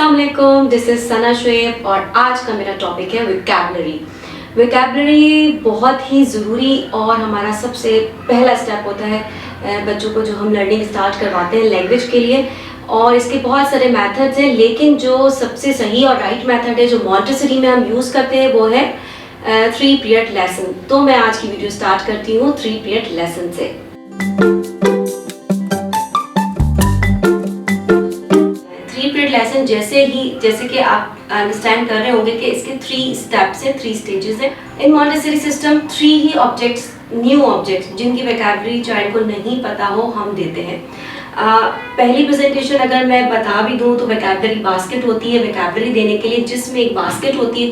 अस्सलाम वालेकुम, this is सना शुएब और आज का मेरा टॉपिक है वोकैबुलरी। वोकैबुलरी बहुत ही ज़रूरी और हमारा सबसे पहला स्टेप होता है बच्चों को जो हम लर्निंग स्टार्ट करवाते हैं लैंग्वेज के लिए। और इसके बहुत सारे मेथड्स हैं, लेकिन जो सबसे सही और राइट मेथड है जो मॉन्टेसरी में हम यूज़ करते हैं वो है 3 पीरियड लेसन। तो मैं आज की वीडियो स्टार्ट करती हूँ 3 पीरियड लेसन से। 3 पीरियड लेसन जैसे कि आप अंडरस्टैंड कर रहे होंगे कि इसके 3 स्टेप्स हैं, 3 स्टेजेस हैं। इन मॉन्टेसरी सिस्टम 3 ही ऑब्जेक्ट्स, न्यू ऑब्जेक्ट्स जिनकी वोकैबुलरी चाइल्ड को नहीं पता हो, हम देते हैं। पहली प्रेजेंटेशन अगर मैं बता भी दूं तो वोकैबुलरी बास्केट होती है वोकैबुलरी देने के लिए, जिसमें एक बास्केट होती है,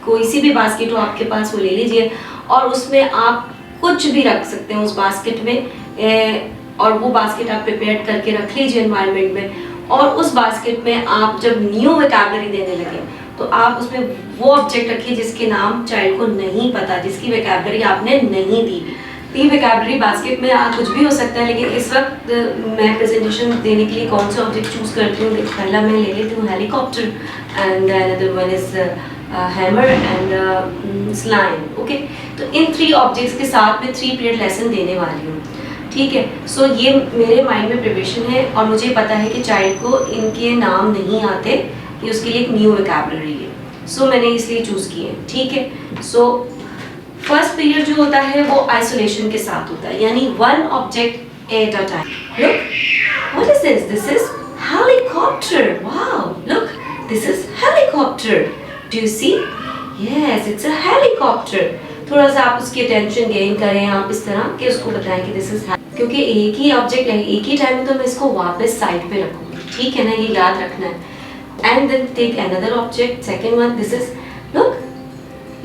कोई सी भी बास्केट हो आपके पास वो ले लीजिए और उसमें आप कुछ भी रख सकते हैं उस बास्केट में, और वो बास्केट आप प्रिपेयर करके रख लीजिए एनवायरनमेंट में। और उस बास्केट में आप जब न्यू वोकैबुलरी देने लगे तो आप उसमें वो ऑब्जेक्ट रखिए जिसके नाम चाइल्ड को नहीं पता, जिसकी वोकैबुलरी आपने नहीं दी। ये वोकैबुलरी बास्केट में कुछ भी हो सकता है, लेकिन इस वक्त मैं प्रेजेंटेशन देने के लिए कौन सा ऑब्जेक्ट चूज करती हूँ, पहला मैं ले लेती हूँ helicopter and another one is hammer and slime. Okay, तो इन 3 ऑब्जेक्ट्स के साथ मैं 3 पीरियड लेसन देने वाली हूँ। ठीक है, सो ये मेरे माइंड में प्रिपरेशन है और मुझे पता है कि चाइल्ड को इनके नाम नहीं आते, ये उसके लिए एक न्यू वोकैबुलरी है, सो मैंने इसलिए चूज की है। ठीक है, सो फर्स्ट पीरियड जो होता है वो आइसोलेशन के साथ होता है, यानी 1 object at a time. Look, what is this? This is helicopter. Wow, look, this is helicopter. Do you see? Yes, it's a helicopter. थोड़ा सा आप उसकी अटेंशन गेन करें, आप इस तरह कि उसको बताएं कि दिस इज, क्योंकि एक ही ऑब्जेक्ट है एक ही टाइम में, तो मैं इसको वापस साइड पे रखूंगी। ठीक है ना, ये याद रखना है। And then take another object, second one, this is,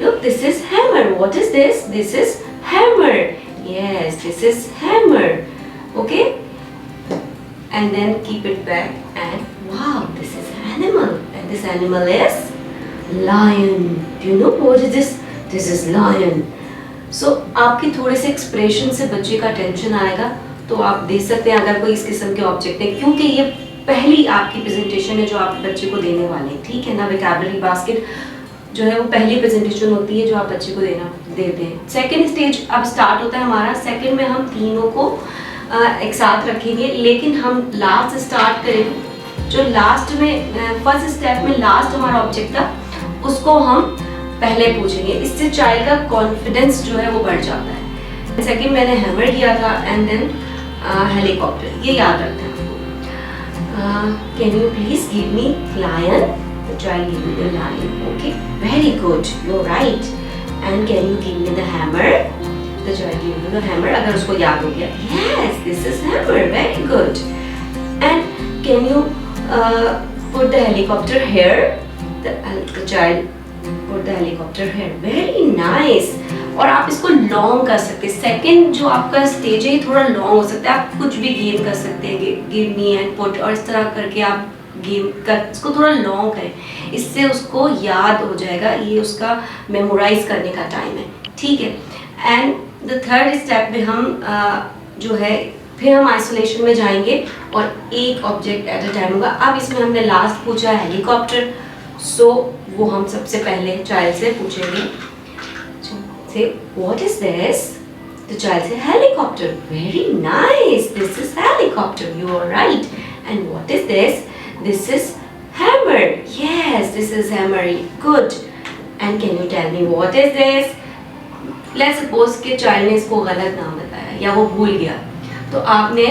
look, this is hammer. What is this? This is hammer. Yes, this is hammer. Okay, and then keep it back and wow, this is animal, and this animal is lion. Do you know what is this? This is lion. So आपके थोड़े से expression से बच्चे का tension आएगा, तो आप दे सकते हैं अगर कोई इस किस्म के ऑब्जेक्ट है, क्योंकि ये पहली आपकी प्रेजेंटेशन है जो आप बच्चे को देने वाले हैं। ठीक है ना, वोकैबुलरी बास्केट जो है वो पहली प्रेजेंटेशन होती है जो आप बच्चे को देते हैं। सेकंड स्टेज अब स्टार्ट होता है हमारा। सेकंड में हम तीनों को एक साथ रखेंगे, लेकिन हम लास्ट स्टार्ट करेंगे। जो लास्ट में फर्स्ट स्टेप में लास्ट हमारा ऑब्जेक्ट था उसको हम पहले पूछेंगे, इससे चाइल्ड का कॉन्फिडेंस जो है वो बढ़ जाता है। सेकंड मैंने हैमर किया था एंड देन हेलीकॉप्टर, ये याद रखना है। Can you please give me lion? The child give me the lion. Okay, very good. You're right. And can you give me the hammer? The child give me the hammer. अगर उसको याद हो गया, yes, this is hammer. Very good. And can you put the helicopter here? The child put the helicopter here. Very nice. और आप इसको long कर सकते हैं। सेकंड जो आपका स्टेज है थोड़ा लॉन्ग हो सकता है, आप कुछ भी गेम कर सकते हैं, गिव मी एंड पुट, और इस तरह करके आप गेम कर इसको थोड़ा लॉन्ग करें, इससे उसको याद हो जाएगा, ये उसका मेमोराइज करने का टाइम है। ठीक है, एंड द थर्ड स्टेप में हम जो है फिर हम आइसोलेशन में जाएंगे और एक ऑब्जेक्ट एट अ टाइम होगा। अब इसमें हमने लास्ट पूछा हेलीकॉप्टर, सो वो हम सबसे पहले चाइल्ड से पूछेंगे, say what is this? The child say helicopter. Very nice, this is helicopter, you are right. And what is this? This is hammer. Yes, this is hammer. Good. And can you tell me what is this? Let's suppose कि child ने इसको गलत नाम बताया या वो भूल गया, तो आपने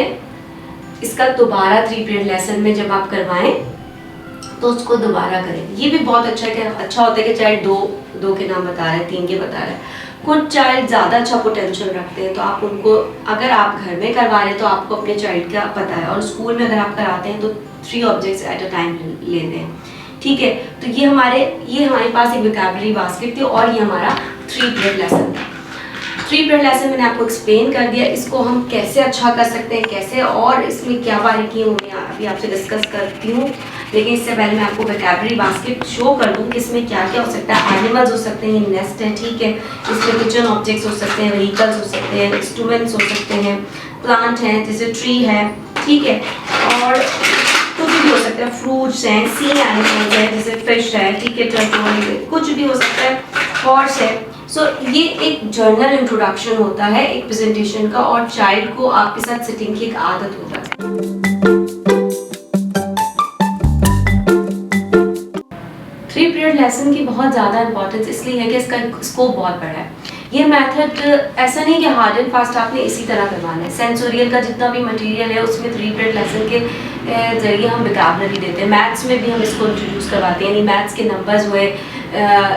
इसका दोबारा 3 पीरियड लेसन में जब आप करवाएं तो उसको दोबारा करें। ये भी बहुत अच्छा होता है कि चाइल्ड दो के नाम बता रहे हैं, 3 के बता रहे हैं। कुछ चाइल्ड ज़्यादा अच्छा पोटेंशियल रखते हैं, तो आप उनको, अगर आप घर में करवा रहे हैं तो आपको अपने चाइल्ड का पता है, और स्कूल में अगर आप कराते हैं तो 3 ऑब्जेक्ट्स एट अ टाइम लेते हैं। ठीक है, तो ये हमारे पास एक वोकैबुलरी बास्केट थी और ये हमारा 3 पीरियड लेसन था। 3 पीरियड लेसन मैंने आपको एक्सप्लेन कर दिया, इसको हम कैसे अच्छा कर सकते हैं, कैसे, और इसमें क्या बारीकियाँ होंगी अभी आपसे डिस्कस करती हूँ। लेकिन इससे पहले मैं आपको वोकैबुलरी बास्केट शो कर दूँ कि इसमें क्या क्या हो सकता है। एनिमल्स हो सकते हैं, नेस्ट है, ठीक है, इसमें किचन ऑब्जेक्ट्स हो सकते हैं, व्हीकल्स हो सकते हैं, इंस्ट्रूमेंट्स हो सकते हैं, प्लांट हैं जैसे ट्री है, ठीक है, और कुछ भी हो सकता है, फ्रूट्स हैं, सी एनिमल्स हैं जैसे फिश है, ठीक है, टर्टल, कुछ भी हो सकता है, हॉर्स है। सो ये एक जर्नल इंट्रोडक्शन होता है एक प्रेजेंटेशन का, और चाइल्ड को आपके साथ सिटिंग की एक आदत होता है। 3 पीरियड लेसन की बहुत ज़्यादा इंपॉर्टेंस इसलिए है कि इसका स्कोप बहुत बड़ा है। ये मेथड ऐसा नहीं कि हार्ड एंड फास्ट आपने इसी तरह करवाना है। सेंसोरियल का जितना भी मटेरियल है उसमें 3 पीरियड लेसन के जरिए हम वोकैबुलरी देते हैं। मैथ्स में भी हम इसको इंट्रोड्यूस करवाते हैं, यानी मैथ्स के नंबर्स हुए,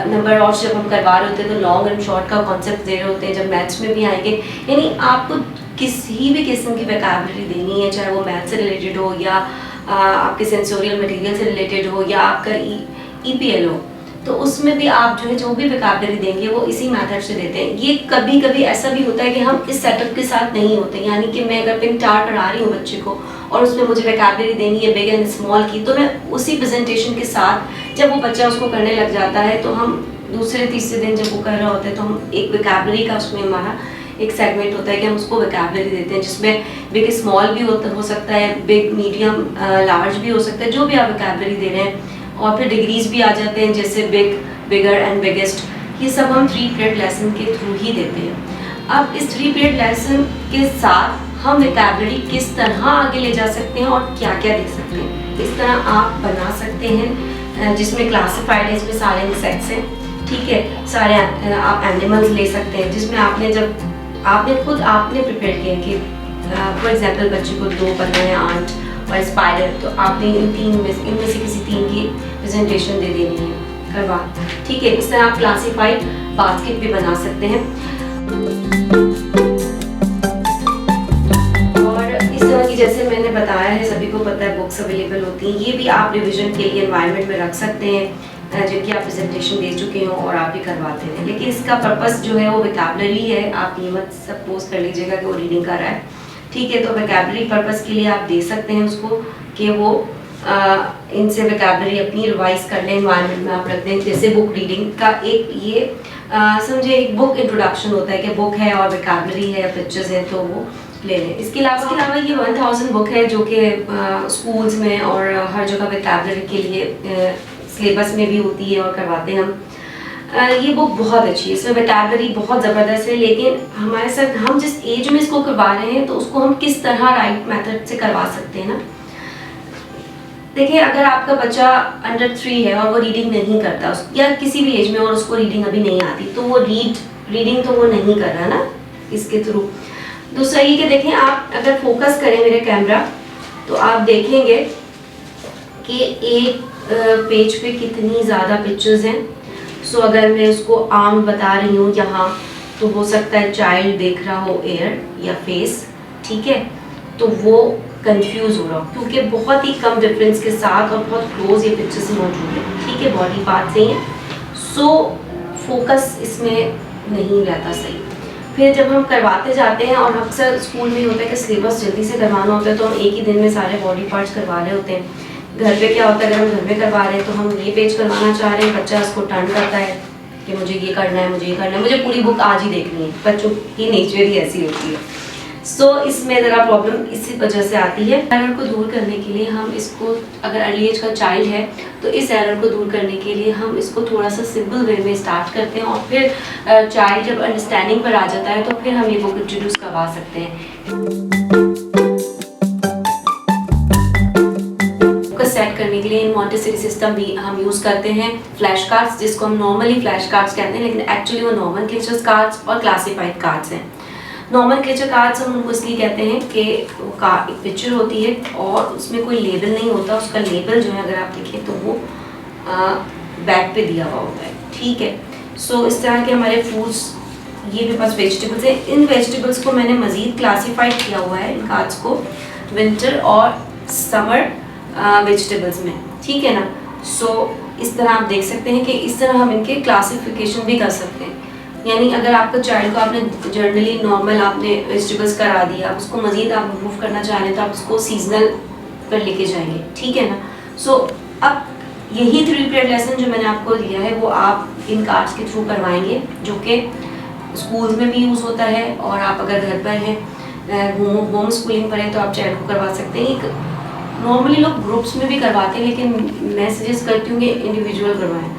नंबर ऑफ जब हम करवा रहे होते हैं तो लॉन्ग एंड शॉर्ट का कॉन्सेप्ट दे रहे होते हैं, जब मैथ्स में भी आएंगे। यानी आपको किसी भी किस्म की वोकैबुलरी देनी है, चाहे वो मैथ्स से रिलेटेड हो या आपके सेंसोरियल मटेरियल से रिलेटेड हो या आपका EPL हो, तो उसमें भी आप जो है जो भी वोकैबुलरी देंगे वो इसी मेथड से देते हैं। ये कभी कभी ऐसा भी होता है कि हम इस सेटअप के साथ नहीं होते, यानी कि मैं अगर पिन टार पढ़ा रही हूँ बच्चे को और उसमें मुझे वोकैबुलरी देनी है बिग एंड स्मॉल की, तो मैं उसी प्रेजेंटेशन के साथ जब वो बच्चा उसको करने लग जाता है तो हम दूसरे तीसरे दिन जब वो कर रहा होता है तो हम एक वोकैबुलरी का उसमें हमारा एक सेगमेंट होता है कि हम उसको वोकैबुलरी देते हैं, जिसमें बिग स्मॉल भी हो सकता है, बिग मीडियम लार्ज भी हो सकता है, जो भी आप वोकैबुलरी दे रहे हैं। और फिर डिग्रीज भी आ जाते हैं जैसे बिग, बिगर एंड बिगेस्ट, ये सब हम 3 पीरियड लेसन के थ्रू ही देते हैं। अब इस 3 पीरियड लेसन के साथ हम वोकैबुलरी किस तरह आगे ले जा सकते हैं और क्या क्या दे सकते हैं, इस तरह आप बना सकते हैं, जिसमें क्लासिफाइड है, इसमें सारे इंसेक्ट्स हैं, ठीक है, सारे आप एनिमल्स ले सकते हैं, जिसमें आपने जब आपने प्रिपेयर किया कि फॉर एग्जाम्पल बच्चे को 2 पढ़ना है, आंट और स्पाइडर, तो आपने इनमें से किसी 3 की प्रेजेंटेशन दे देनी है करवा, ठीक है। इस तरह आप क्लासिफाइड बास्केट भी बना सकते हैं। और इस तरह की जैसे मैंने बताया है, सभी को पता है बुक्स अवेलेबल होती हैं, ये भी आप रिविजन के लिए एनवायरनमेंट में रख सकते हैं जिनकी आप प्रेजेंटेशन दे चुके हो और आप भी करवाते हैं। लेकिन इसका पर्पस जो है वो वोकैबुलरी है, आप ये मत सपोज कर लीजिएगा कि वो रीडिंग कर रहा है, ठीक है। तो वोकैबुलरी पर्पस के लिए आप दे सकते हैं उसको कि वो इनसे वोकैबुलरी अपनी रिवाइज कर लें, एनवायरनमेंट में आप रख दें। जैसे बुक रीडिंग का एक ये समझे एक बुक इंट्रोडक्शन होता है कि बुक है और वोकैबुलरी है, पिक्चर्स है, तो वो ले लें। इसके अलावा ये 1000 बुक है जो कि स्कूल्स में और हर जगह वोकैबुलरी के लिए सिलेबस में भी होती है और करवाते हैं हम। ये बुक बहुत अच्छी है, इसमें वोकैबुलरी बहुत ज़बरदस्त है, लेकिन हमारे साथ हम जिस एज में इसको करवा रहे हैं तो उसको हम किस तरह राइट मेथड से करवा सकते हैं ना। देखिए, अगर आपका बच्चा अंडर 3 है और वो रीडिंग नहीं करता या किसी भी एज में और उसको रीडिंग अभी नहीं आती, तो वो रीडिंग तो वो नहीं कर रहा ना इसके थ्रू। दूसरा ये कि देखें, आप अगर फोकस करें मेरे कैमरा तो आप देखेंगे कि एक पेज पे कितनी ज़्यादा पिक्चर्स हैं। सो अगर मैं उसको आर्म बता रही हूँ यहाँ, तो हो सकता है चाइल्ड देख रहा हो एयर या फेस, ठीक है, तो वो कंफ्यूज हो रहा हो क्योंकि बहुत ही कम डिफरेंस के साथ और बहुत क्लोज ये पिक्चर्स मौजूद है, ठीक है, बॉडी पार्ट से ही है। सो फोकस इसमें नहीं रहता सही। फिर जब हम करवाते जाते हैं, और अक्सर स्कूल में होता है कि सिलेबस जल्दी से करवाना होता है, तो हम एक ही दिन में सारे बॉडी पार्ट्स करवा रहे होते हैं। घर पे क्या होता है, अगर हम घर में करवा रहे हैं तो हम ये पेज करवाना चाह रहे हैं, बच्चा उसको टर्न करता है कि मुझे ये करना है, मुझे ये करना है, मुझे पूरी बुक आज ही देखनी है। बच्चों की नेचर ही ऐसी होती है। सो इसमें ज़रा प्रॉब्लम इसी वजह से आती है। एरर को दूर करने के लिए हम इसको, अगर अर्ली एज का चाइल्ड है तो इस एरर को दूर करने के लिए हम इसको थोड़ा सा सिंपल वे में स्टार्ट करते हैं, और फिर चाइल्ड जब अंडरस्टैंडिंग पर आ जाता है तो फिर हम ये बुक इंट्रोड्यूस करवा सकते हैं। सेट करने के लिए इन मॉन्टेसरी सिस्टम भी हम यूज़ करते हैं फ्लैश कार्ड्स, जिसको हम नॉर्मली फ्लैश कार्ड्स कहते हैं, लेकिन एक्चुअली वो नॉमेनक्लेचर कार्ड्स और क्लासिफाइड कार्ड्स हैं। नॉमेनक्लेचर कार्ड्स हम उनको इसलिए कहते हैं कि वो एक पिक्चर होती है और उसमें कोई लेबल नहीं होता, उसका लेबल जो है अगर आप देखें तो वो बैक पे दिया हुआ होता है, ठीक है। सो इस तरह के हमारे फ्रूट्स, ये भी पास वेजिटेबल्स हैं। इन वेजिटेबल्स को मैंने मज़ीद क्लासीफाइड किया हुआ है, इन कार्ड्स को विंटर और समर वेजिटेबल्स में, ठीक है ना। सो इस तरह आप देख सकते हैं कि इस तरह हम इनके क्लासिफिकेशन भी कर सकते हैं। यानी अगर आपका चाइल्ड को आपने जनरली नॉर्मल आपने वेजिटेबल्स करा दिया, आप उसको मज़ीद आप इम्प्रूव करना चाह रहे हैं तो आप उसको सीजनल पर लेके जाएंगे, ठीक है ना। सो अब यही 3 पीरियड लेसन जो मैंने आपको दिया है वो आप इन कार्ड्स के थ्रू करवाएंगे, जो कि स्कूल्स में भी यूज़ होता है, और आप अगर घर पर हैं होम स्कूलिंग पर है तो आप चाइल्ड को करवा सकते हैं। एक नॉर्मली लोग ग्रुप्स में भी करवाते हैं, लेकिन मैं सजेस्ट करती हूँ कि इंडिविजुअल करवाएं।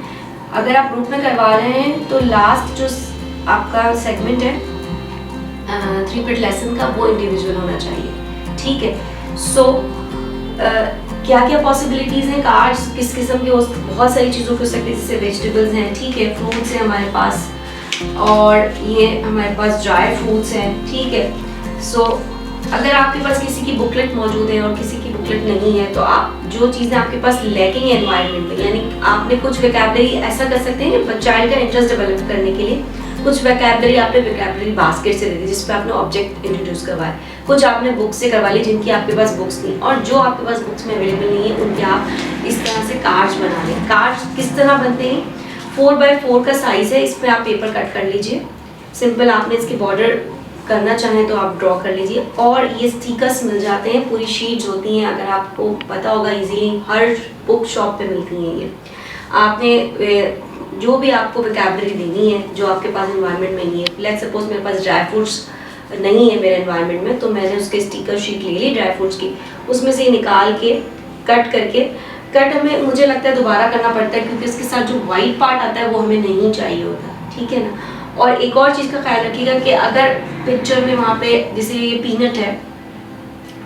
अगर आप ग्रुप में करवा रहे हैं तो लास्ट जो आपका सेगमेंट है 3 पीरियड लेसन का, वो इंडिविजुअल होना चाहिए, ठीक है। सो क्या क्या पॉसिबिलिटीज़ हैं कार्ड्स किस किस्म के, बहुत सारी चीज़ों के हो सकते हैं, जैसे वेजिटेबल्स हैं, ठीक है, फ्रूट्स हैं हमारे पास, और ये हमारे पास ड्राई फ्रूट्स हैं, ठीक है। सो अगर आपके पास किसी की बुकलेट मौजूद है और किसी की बुकलेट नहीं है, तो आप जो चीज़ें आपके पास लैकिंग है एनवायरनमेंट में, यानी आपने कुछ वोकैबुलरी ऐसा कर सकते हैं कि चाइल्ड का इंटरेस्ट डेवलप करने के लिए कुछ वोकैबुलरी आपने वोकैबुलरी बास्केट से दे दी, जिस पर आपने ऑब्जेक्ट इंट्रोड्यूस करवाए, कुछ आपने बुक से करवा ली जिनकी आपके पास बुक्स नहीं, और जो आपके पास बुक्स में अवेलेबल नहीं है उनके आप इस तरह से कार्ड्स बना लें। कार्ड्स किस तरह बनते हैं, 4x4 का साइज़ है, इस पर आप पेपर कट कर लीजिए, सिंपल आपने इसकी बॉर्डर करना चाहें तो आप ड्रॉ कर लीजिए, और ये स्टिकर्स मिल जाते हैं, पूरी शीट्स होती हैं, अगर आपको पता होगा इजीली हर बुक शॉप पे मिलती हैं। ये आपने जो भी आपको वोकैबुलरी देनी है जो आपके पास एनवायरनमेंट में नहीं है, लेट्स सपोज मेरे पास ड्राई फ्रूट्स नहीं है मेरे एनवायरनमेंट में, तो मैंने उसके स्टिकर शीट ले ली ड्राई फ्रूट्स की, उसमें से निकाल के कट करके, कट हमें मुझे लगता है दोबारा करना पड़ता है क्योंकि इसके साथ जो वाइट पार्ट आता है वो हमें नहीं चाहिए होता, ठीक है ना। और एक और चीज़ का ख्याल रखिएगा कि अगर पिक्चर में वहाँ पे जैसे ये पीनट है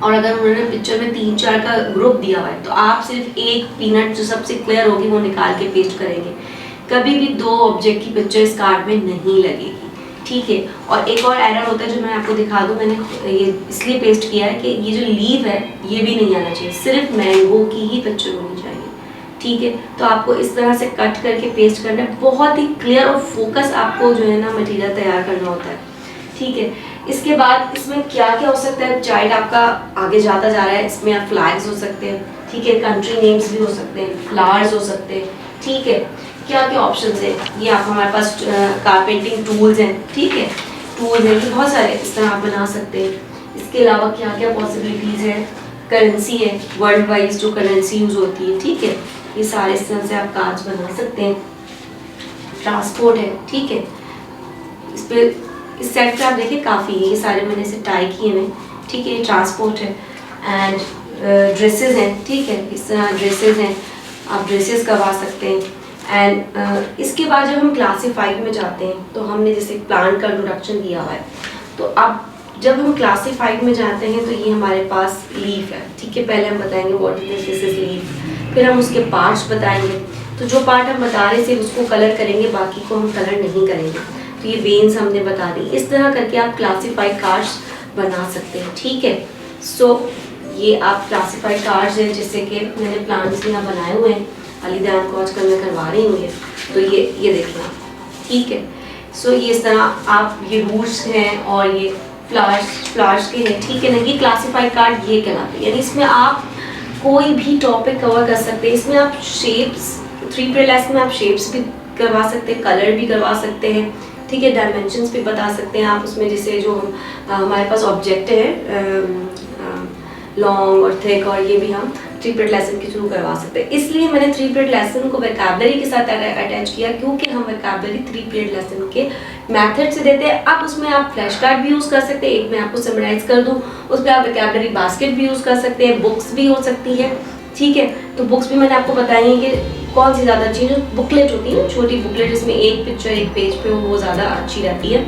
और अगर उन्होंने पिक्चर में 3-4 का ग्रुप दिया हुआ है, तो आप सिर्फ एक पीनट जो सबसे क्लियर होगी वो निकाल के पेस्ट करेंगे, कभी भी 2 ऑब्जेक्ट की पिक्चर इस कार्ड में नहीं लगेगी, ठीक है। और एक और एरर होता है जो मैं आपको दिखा दूँ, मैंने ये इसलिए पेस्ट किया है कि ये जो लीव है ये भी नहीं आना चाहिए, सिर्फ मैंगो की ही पिक्चर होनी चाहिए, ठीक है। तो आपको इस तरह से कट करके पेस्ट करना है, बहुत ही क्लियर और फोकस आपको जो है ना मटेरियल तैयार करना होता है, ठीक है। इसके बाद इसमें क्या क्या हो सकता है, चाइल्ड आपका आगे जाता जा रहा है, इसमें आप फ्लैग्स हो सकते हैं, ठीक है, कंट्री नेम्स भी हो सकते हैं, फ्लावर्स हो सकते हैं, ठीक है। क्या क्या ऑप्शंस है, ये आप हमारे पास कारपेंटिंग टूल्स हैं, ठीक है, टूल्स हैं, ये बहुत सारे इस तरह आप बना सकते हैं। इसके अलावा क्या क्या पॉसिबिलिटीज़ है, करेंसी है, वर्ल्ड वाइज जो करेंसी यूज़ होती है, ठीक है, ये सारे इस तरह से आप कार्ड्स बना सकते हैं। ट्रांसपोर्ट है, ठीक है, इस पे इस सेट पे आप देखिए काफ़ी है, ये सारे मैंने इसे टाई किए हैं, ठीक है। ट्रांसपोर्ट है एंड ड्रेसेस हैं, ठीक है, इस तरह ड्रेसेस हैं, आप ड्रेसेस करवा सकते हैं। एंड इसके बाद जब हम क्लासीफाइड में जाते हैं तो हमने जैसे प्लांट का इंट्रोडक्शन दिया हुआ है, तो अब जब हम क्लासीफाइड में जाते हैं तो ये हमारे पास लीफ है, ठीक है, पहले हम बताएंगे what is this is leaf, फिर हम उसके पार्ट्स बताएंगे, तो जो पार्ट हम बता रहे थे उसको कलर करेंगे, बाकी को हम कलर नहीं करेंगे, तो ये वेन्स हमने बता दी। इस तरह करके आप क्लासीफाइड कार्ड्स बना सकते हैं, ठीक है। सो ये आप क्लासीफाइड कार्ड्स हैं, जैसे कि मैंने प्लांट्स यहाँ बनाए हुए हैं, अलीदान को आजकल मैं करवा रही हूँ, तो ये देखिए आप, ठीक है। सो ये इस तरह आप ये रूट्स हैं और ये फ्लावर्स के हैं, ठीक है ना, ये क्लासीफाइड कार्ड ये कहलाते हैं, यानी इसमें आप कोई भी टॉपिक कवर कर सकते हैं। इसमें आप शेप्स 3 पीरियड लेसन में आप शेप्स भी करवा सकते हैं, कलर भी करवा सकते हैं, ठीक है, डायमेंशंस भी बता सकते हैं आप उसमें, जैसे जो हमारे पास ऑब्जेक्ट है लॉन्ग और थिक, और ये भी हम 3 पीरियड लेसन के थ्रू करवा सकते हैं। इसलिए मैंने 3 पीरियड लेसन को वोकैबुलरी के साथ अटैच किया, क्योंकि हम वोकैबुलरी 3 पीरियड लेसन के मेथड से देते हैं। अब उसमें आप फ्लैश कार्ड भी यूज़ कर सकते हैं, एक मैं आपको समराइज कर दूं, उस पर आप वोकैबुलरी बास्केट भी यूज़ कर सकते हैं, बुक्स भी हो सकती है, ठीक है। तो बुक्स भी मैंने आपको बताई है कि कौन सी ज़्यादा अच्छी, जो बुकलेट होती है ना, छोटी बुकलेट जिसमें एक पिक्चर एक पेज पे हो, वो ज़्यादा अच्छी रहती है,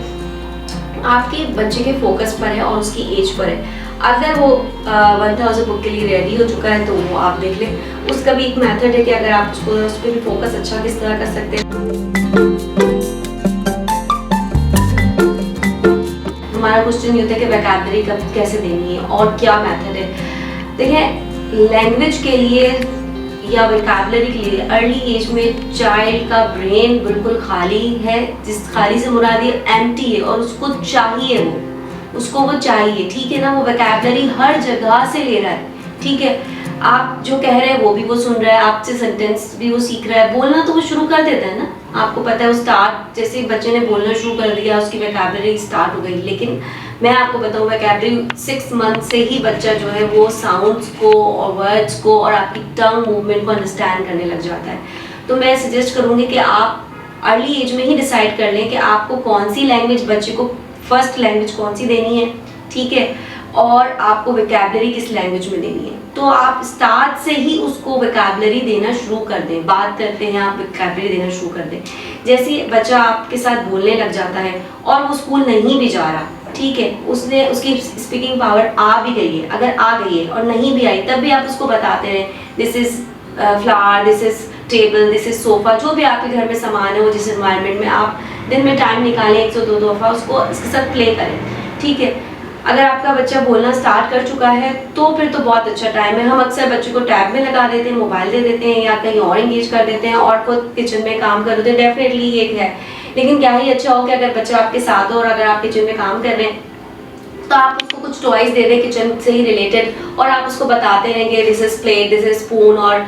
आपके बच्चे के फोकस पर है और उसकी एज पर है। अगर वो 1000 बुक के लिए रेडी हो चुका है तो वो आप देख लें। उसका भी एक मेथड है कि अगर आप उसको उस पर भी फोकस अच्छा किस तरह कर सकते हैं। हमारा क्वेश्चन ये होता है कि वोकैबुलरी कब कैसे देनी है और क्या मेथड है। देखिए, लैंग्वेज के लिए या वोकैबुलरी के लिए अर्ली एज में चाइल्ड का ब्रेन बिल्कुल खाली है, जिस खाली से मुराद ये एम्प्टी है, और उसको चाहिए, उसको वो चाहिए, ठीक है ना। वो वोकैबुलरी हर जगह से ले रहा है, ठीक है, आप जो कह रहे हैं वो भी वो सुन रहा है, आपसे सेंटेंस भी वो सीख रहा है, बोलना तो वो शुरू कर देता है ना। आपको पता है वो स्टार्ट, जैसे बच्चे ने बोलना शुरू कर दिया उसकी वोकैबुलरी स्टार्ट हो गई। लेकिन मैं आपको बताऊँ, वोकैबुलरी 6 मंथ से ही बच्चा जो है वो साउंड्स को और वर्ड्स को और आपकी टंग मूवमेंट को अंडरस्टैंड करने लग जाता है। तो मैं सजेस्ट करूँगी कि आप अर्ली एज में ही डिसाइड कर लें कि आपको कौन सी लैंग्वेज बच्चे को फर्स्ट लैंग्वेज कौन सी देनी है, ठीक है। और आपको वोकैबुलरी किस लैंग्वेज में देनी है। तो आप स्टार्ट से ही उसको वोकैबुलरी देना शुरू कर दें। बात करते हैं, आप वोकैबुलरी देना शुरू कर दें। जैसे बच्चा आपके साथ बोलने लग जाता है और वो स्कूल नहीं भी जा रहा, ठीक है, उसकी स्पीकिंग पावर आ भी गई है, अगर आ गई है और नहीं भी आई तब भी आप उसको बताते रहें, this is flower, this is table, this is sofa, जो भी आपके घर में सामान है वो जिस एनवायरनमेंट में आप दिन में टाइम निकालें 100-2 दफ़ा उसको इसके साथ प्ले करें, ठीक है। अगर आपका बच्चा बोलना स्टार्ट कर चुका है तो फिर तो बहुत अच्छा टाइम है। हम अक्सर बच्चों को टैब में लगा देते हैं, मोबाइल दे देते हैं या कहीं और इंगेज कर देते हैं और खुद किचन में काम कर देते हैं। डेफिनेटली ये है, लेकिन क्या ही अच्छा हो कि अगर बच्चा आपके साथ हो और अगर आप किचन में काम कर रहे हैं तो आप उसको कुछ टॉयज दे दें किचन से ही रिलेटेड और आप उसको बताते रहेंगे this is plate, this is spoon, और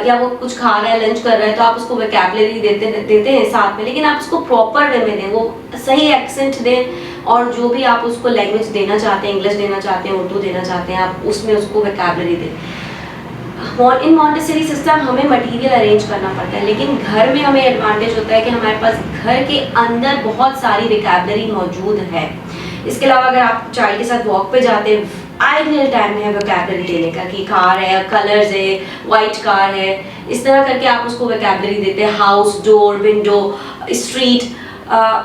या वो कुछ खा रहा है, लंच कर रहा है, तो आप उसको वोकैबुलरी देते हैं साथ में, लेकिन आप उसको प्रॉपर वे में दें, वो सही एक्सेंट दें और जो भी आप उसको लैंग्वेज देना चाहते हैं, इंग्लिश देना चाहते हैं, उर्दू देना चाहते हैं, आप उसमें उसको वोकैबुलरी दें। इन मॉन्टेसरी सिस्टम हमें मटेरियल अरेंज करना पड़ता है, लेकिन घर में हमें एडवांटेज होता है कि हमारे पास घर के अंदर बहुत सारी वोकैबुलरी मौजूद है। इसके अलावा अगर आप चाइल्ड के साथ वॉक पे जाते हैं, आइडियल टाइम है वोकैबुलरी देने का कि कार है, कलर्स है, वाइट कार है, इस तरह करके आप उसको वोकैबुलरी देते हैं। House, door, window, street,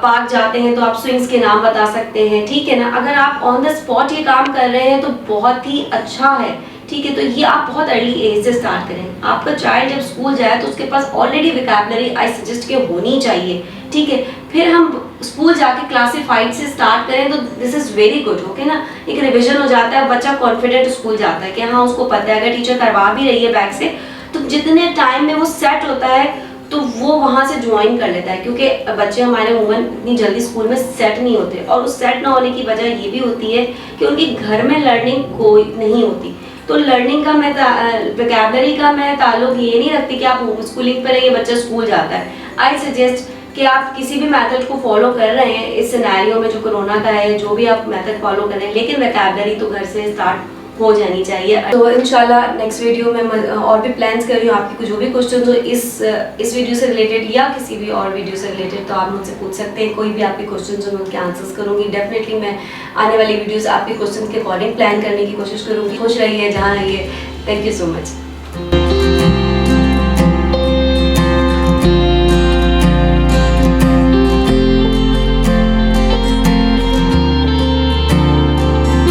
park जाते हैं तो आप स्विंग्स के नाम बता सकते हैं, ठीक है ना। अगर आप ऑन द स्पॉट ये काम कर रहे हैं तो बहुत ही अच्छा है, ठीक है। तो ये आप बहुत अर्ली एज से स्टार्ट करें। आपका चाइल्ड जब स्कूल जाए तो उसके पास ऑलरेडी वोकैबुलरी आई सजेस्ट के होनी चाहिए, ठीक है। फिर हम स्कूल जाके क्लास 5 से स्टार्ट करें तो this is very good, okay ना। एक रिविजन हो जाता है, बच्चा कॉन्फिडेंट स्कूल जाता है कि हाँ उसको पता है, अगर टीचर करवा भी रही है बैक से तो जितने टाइम में वो सेट होता है तो वो वहाँ से ज्वाइन कर लेता है, क्योंकि बच्चे हमारे उमूमन इतनी जल्दी स्कूल में सेट नहीं होते और उस सेट ना होने की वजह ये भी होती है कि उनकी घर में लर्निंग कोई नहीं होती। तो लर्निंग का मैं वोकैबुलरी का मैं ताल्लुक ये नहीं रखती कि आप होम स्कूलिंग पर है, ये बच्चा स्कूल जाता है। आई सजेस्ट कि आप किसी भी मेथड को फॉलो कर रहे हैं इस सिनेरियो में जो कोरोना का है, जो भी आप मेथड फॉलो कर रहे हैं, लेकिन वोकैबुलरी तो घर से स्टार्ट हो जानी चाहिए। तो इंशाल्लाह नेक्स्ट वीडियो में और भी प्लान्स कर रही हूँ। आपकी जो भी क्वेश्चन हो इस वीडियो से रिलेटेड या किसी भी और वीडियो से रिलेटेड तो आप मुझसे पूछ सकते हैं। कोई भी आपके क्वेश्चन हो मैं उनके आंसर्स करूँगी। डेफिनेटली मैं आने वाली वीडियोस आपके क्वेश्चन के अकॉर्डिंग प्लान करने की कोशिश करूँगी। खुश रहिए जहाँ रहिए। Thank you so much.